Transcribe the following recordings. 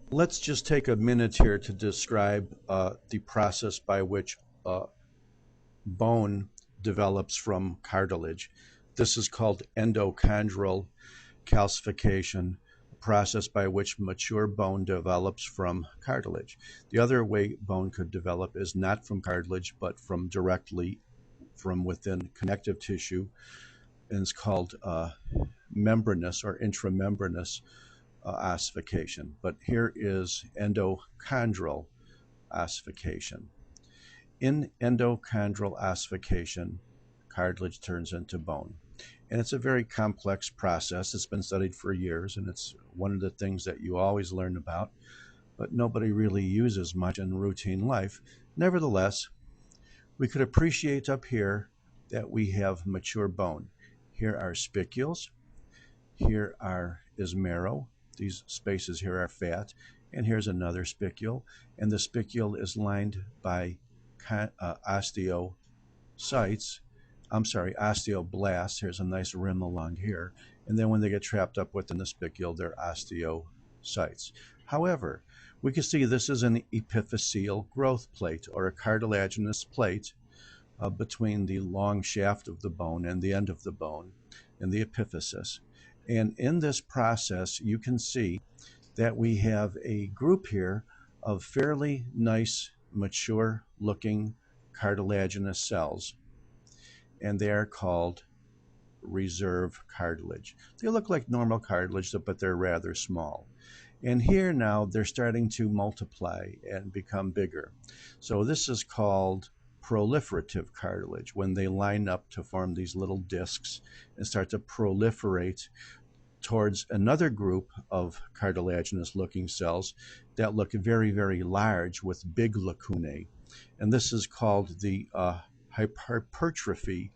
Let's just take a minute here to describe the process by which bone develops from cartilage. This is called endochondral calcification, a process by which mature bone develops from cartilage. The other way bone could develop is not from cartilage, but from directly from within connective tissue, and it's called membranous or intramembranous ossification. But here is endochondral ossification. In endochondral ossification, cartilage turns into bone. And it's a very complex process. It's been studied for years, and it's one of the things that you always learn about, but nobody really uses much in routine life. Nevertheless, we could appreciate up here that we have mature bone. Here are spicules. Here is marrow. These spaces here are fat. And here's another spicule. And the spicule is lined by osteoblasts. Here's a nice rim along here. And then when they get trapped up within the spicule, they're osteocytes. However, we can see this is an epiphyseal growth plate or a cartilaginous plate between the long shaft of the bone and the end of the bone in the epiphysis. And in this process, you can see that we have a group here of fairly nice, mature looking cartilaginous cells, and they are called reserve cartilage. They look like normal cartilage, but they're rather small. And here now they're starting to multiply and become bigger. So this is called proliferative cartilage, when they line up to form these little discs and start to proliferate towards another group of cartilaginous looking cells that look very, very large with big lacunae. And this is called the hypertrophy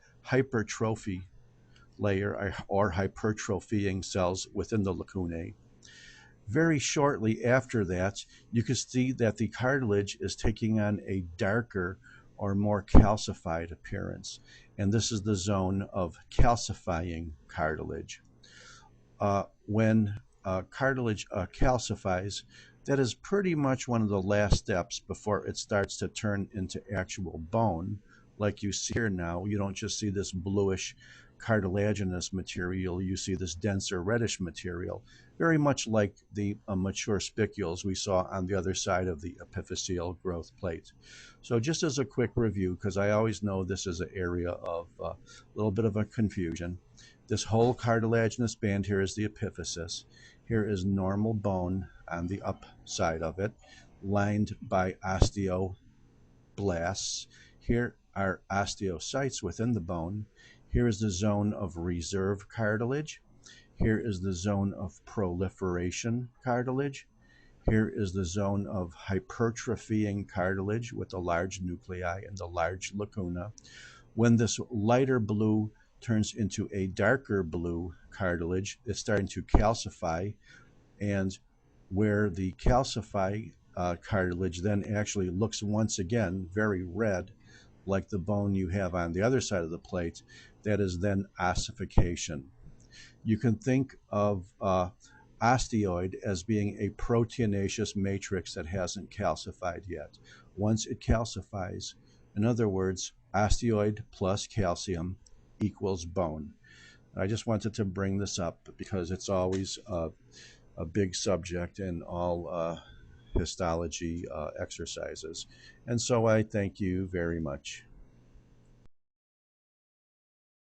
layer or hypertrophying cells within the lacunae. Very shortly after that, you can see that the cartilage is taking on a darker or more calcified appearance. And this is the zone of calcifying cartilage. When cartilage calcifies, that is pretty much one of the last steps before it starts to turn into actual bone. Like you see here now, you don't just see this bluish cartilaginous material, you see this denser reddish material, very much like the mature spicules we saw on the other side of the epiphyseal growth plate. So just as a quick review, because I always know this is an area of a little bit of a confusion, this whole cartilaginous band here is the epiphysis. Here is normal bone on the upside of it, lined by osteoblasts. Here are osteocytes within the bone. Here is the zone of reserve cartilage. Here is the zone of proliferation cartilage. Here is the zone of hypertrophying cartilage with the large nuclei and the large lacuna. When this lighter blue turns into a darker blue cartilage, it's starting to calcify, and where the calcify cartilage then actually looks once again very red, like the bone you have on the other side of the plate, that is then ossification. You can think of osteoid as being a proteinaceous matrix that hasn't calcified yet. Once it calcifies, in other words, osteoid plus calcium equals bone. I just wanted to bring this up because it's always a big subject in all histology exercises. And so I thank you very much.